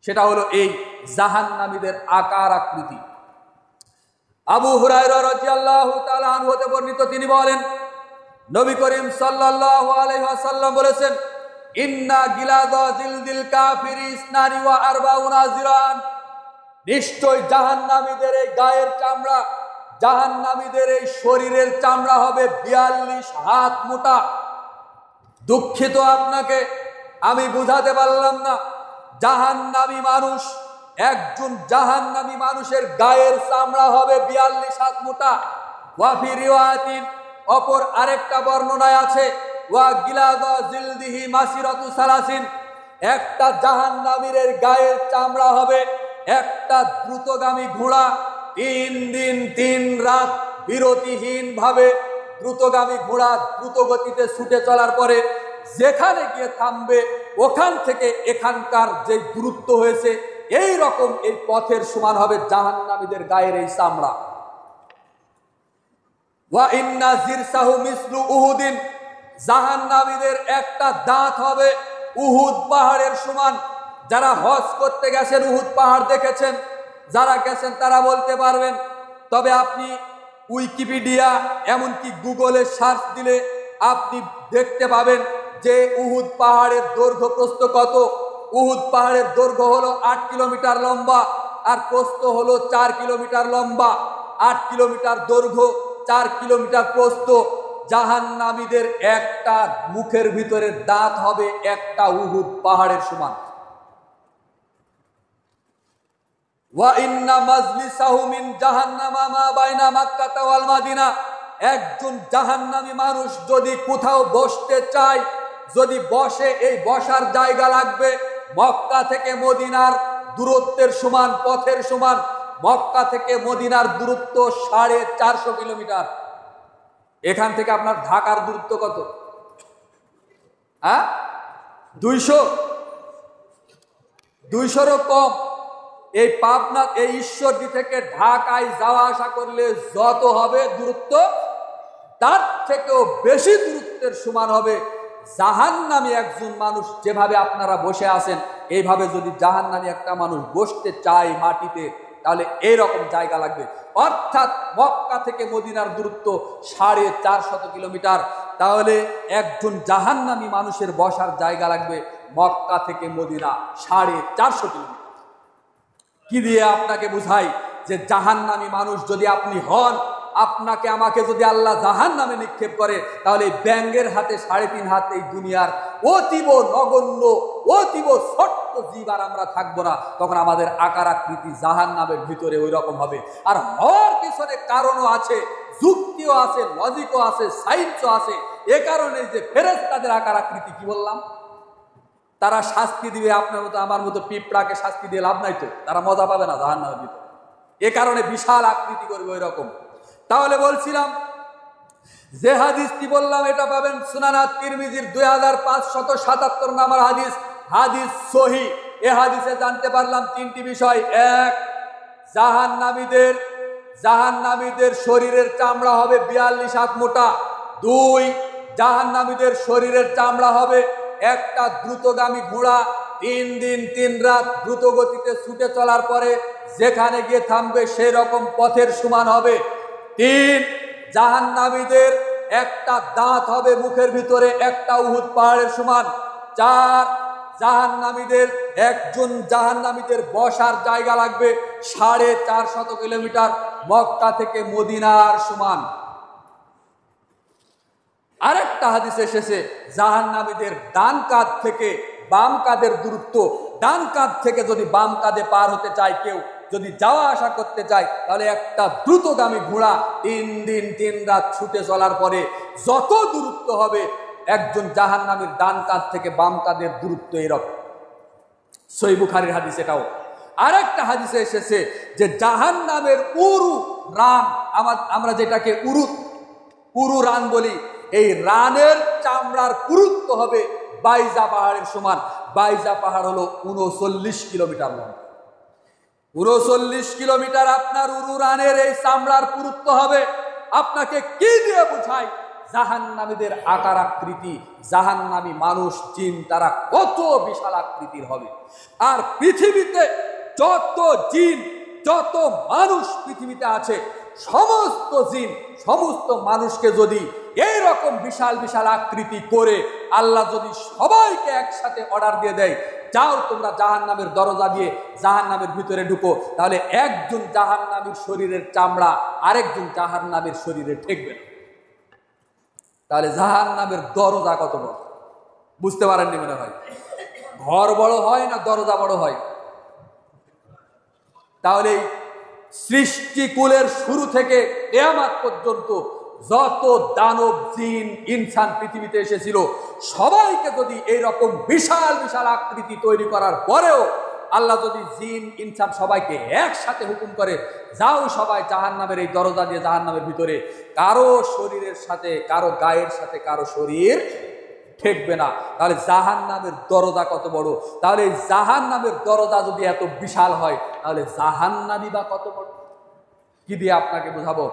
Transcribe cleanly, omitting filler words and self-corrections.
সেটা হলো এই জাহান্নামীদের আকার আকৃতি। আবু হুরায়রা রাদিয়াল্লাহু তাআলা আনহু হতে বর্ণিত, তিনি বলেন নবী করিম সাল্লাল্লাহু আলাইহি ওয়াসাল্লাম বলেছেন, ইন্না গিলাদা জিলদিল কাফিরি ইসনানি ওয়া আরবাউনা জিরান, নিশ্চয় জাহান্নামীদের এই গায়ের চামড়া, জাহান্নামীদের এই শরীরের চামড়া হবে 42 হাত মোটা। দুঃখিত, আপনাকে আমি বুঝাতে পারলাম না। জাহান্নামী মানুষ, একজন জাহান্নামী মানুষের গায়ের চামড়া হবে 42 হাত মোটা। ওয়া ফি রিওয়ায়াতিন, অপর আরেকটা বর্ণনায় আছে, ওয়া গিলাদা জিলদিহি মাসিরাতু সালাসিন, একটা জাহান্নামীর গায়ের চামড়া হবে একটা দ্রুতগামী ঘোড়া 3 দিন 3 রাত বিরতিহীন ভাবে দ্রুতগামী ঘোড়া দ্রুত গতিতে ছুটে চলার পরে যেখানে গিয়ে থামবে ওখান থেকে এখানকার যে দূরত্ব হয়েছে এই রকম এই পথের সমান হবে জাহান্নামীদের গায়ের এই চামড়া। ওয়া ইন্না জিরসাহু মিসলু উহুদিন, জাহান্নামীদের একটা দাঁত হবে উহুদ পাহাড়ের সমান। যারা হজ করতে গেছেন, উহুদ পাহাড় দেখেছেন, যারা গেছেন তারা বলতে পারবেন। তবে আপনি উইকিপিডিয়া এমনকি গুগলে সার্চ দিলে আপনি দেখতে পাবেন যে উহুদ পাহাড়ের দৈর্ঘ্য প্রস্থ কত। উহুদ পাহাড়ের দৈর্ঘ্য হলো 8 কিলোমিটার লম্বা আর প্রস্থ হলো 4 কিলোমিটার লম্বা। 8 কিলোমিটার দৈর্ঘ্য, 4 কিলোমিটার প্রস্থ। জাহান্নামীদের একটা মুখের ভিতরে দাঁত হবে একটা উহুদ পাহাড়ের সমান। ওয়া ইন্না মাজলিসাহু মিন জাহান্নামা মা বাইনা মক্কা ওয়াল মাদিনা, একজন জাহান্নামী মানুষ যদি কোথাও বসতে চায়, যদি বসে, এই বসার জায়গা লাগবে মক্কা থেকে মদিনার দূরত্বের সমান, পথের সমান। মক্কা থেকে মদিনার দূরত্ব 450 কিলোমিটার। এখান থেকে আপনার ঢাকার দূরত্ব কত? 200-200 কম। এই পাবনা, এই ঈশ্বরদী থেকে ঢাকায় যাওয়া আসা করলে যত হবে দূরত্ব, তার থেকেও বেশি দূরত্বের সমান হবে জাহান্নামী একজন মানুষ। যেভাবে আপনারা বসে আছেন এইভাবে যদি জাহান্নামী একটা মানুষ বসতে চায় মাটিতে, তাহলে এইরকম জায়গা লাগবে। অর্থাৎ মক্কা থেকে মদিনার দূরত্ব 450 কিলোমিটার। তাহলে একজন জাহান্নামী মানুষের বসার জায়গা লাগবে মক্কা থেকে মদিনা 450 কিলোমিটার। কি দিয়ে আপনাকে বুঝাই যে জাহান্নামী মানুষ যদি আপনি হন, আপনাকে আমাকে যদি আল্লাহ জাহান্নামে নিক্ষেপ করে, তাহলে ব্যাঙের হাতে 3.5 হাত এই দুনিয়ার অতীব নগণ্য, অতীব ছোট্ট জীব আর আমরা থাকবো না। তখন আমাদের আকার আকৃতি জাহান্নামের ভিতরে ওই রকম হবে। আর হওয়ার পিছনে কারণও আছে, যুক্তিও আছে, লজিকও আছে, সায়েন্সও আছে। এ কারণে যে ফেরেশতাদের আকার আকৃতি, কি বললাম, তারা শাস্তি দিবে আপনার মতো আমার মতো পিঁপড়াকে শাস্তি দিয়ে লাভ নাই তো, তারা মজা পাবে না জাহান্নামের ভিতরে। এ কারণে বিশাল আকৃতি করবে ওই রকম। তাহলে বলছিলাম যে হাদিসটি বললাম এটা পাবেন সুনান তিরমিজির 2577 নম্বর হাদিস, হাদিস সহিহ। এ হাদিসে জানতে পারলাম 3টি বিষয়। 1, জাহান্নামীদের শরীরের চামড়া হবে 42 হাত মোটা। 2, জাহান্নামীদের শরীরের চামড়া হবে একটা দ্রুতগামী ঘোড়া 3 দিন 3 রাত দ্রুত গতিতে ছুটে চলার পরে যেখানে গিয়ে থামবে সেই রকম পথের সমান হবে। 3, জাহান্নামীদের একটা দাঁত হবে মুখের ভিতরে একটা উহুদ পাহাড়ের সমান। 4, জাহান্নামীদের বসার জায়গা লাগবে 450 কিলোমিটার মক্কা থেকে মদিনার সমান। আরেকটা হাদিসে এসেছে জাহান্নামীদের ডান কাঁধ থেকে বাম কাঁধের দূরত্ব, ডান কাঁধ থেকে যদি বাম কাঁধে পার হতে চায় কেউ, যদি যাওয়া আসা করতে চায়, তাহলে একটা দ্রুতগামী ঘোড়া 3 দিন 3 রাত ছুটে চলার পরে যত দূরত্ব হবে একজন জাহান্নামীর ডান কাঁধ থেকে বাম কাঁধের দূরত্ব এরকম। সহিহ বুখারীর হাদিস এটাও। আরেকটা হাদিসে এসেছে যে জাহান্নামের উরু রান, আমরা যেটাকে উরু রান বলি, এই রানের চামড়ার পুরুত্ব হবে বাইজা পাহাড়ের সমান। বাইজা পাহাড় হলো 39 কিলোমিটার লম্বা। 39 কিলোমিটার আপনার উরু রানের এই চামড়ার পুরুত্ব হবে। আপনাকে কি দিয়ে বুঝাই জাহান্নামীদের আকার আকৃতি, জাহান্নামী মানুষ জিন তারা কত বিশাল আকৃতির হবে। আর পৃথিবীতে যত জিন যত মানুষ পৃথিবীতে আছে, সমস্ত জিন সমস্ত মানুষকে যদি এই রকম বিশাল বিশাল আকৃতি করে আল্লাহ যদি সবাইকে একসাথে অর্ডার দিয়ে দেয়, যাও তোমরা জাহান্নামের দরজা দিয়ে জাহান্নামের ভিতরে ঢুকো, তাহলে একজন জাহান্নামীর শরীরের চামড়া আরেকজন জাহান্নামীর শরীরে ঠেকবে না। তাহলে জাহান্নামের দরজা কত বড় বুঝতে পারেননি মনে হয়। ঘর বড় হয় না দরজা বড় হয়? তাহলে সৃষ্টিকুলের শুরু থেকে কিয়ামত পর্যন্ত যত দানব জিন ইনসান পৃথিবীতে এসেছিল, সবাইকে যদি এইরকম বিশাল বিশাল আকৃতি তৈরি করার পরেও আল্লাহ যদি জিন ইনসান সবাইকে একসাথে হুকুম করে, যাও সবাই জাহান্নামের এই দরজা দিয়ে জাহান্নামের ভিতরে, কারো শরীরের সাথে কারো গায়ের সাথে কারো শরীর ঠেকবে না। তাহলে জাহান্নামের দরজা কত বড়? তাহলে এই জাহান্নামের দরজা যদি এত বিশাল হয়, তাহলে জাহান্নামী বা কত বড়? কি দিয়ে আপনাকে বোঝাবো?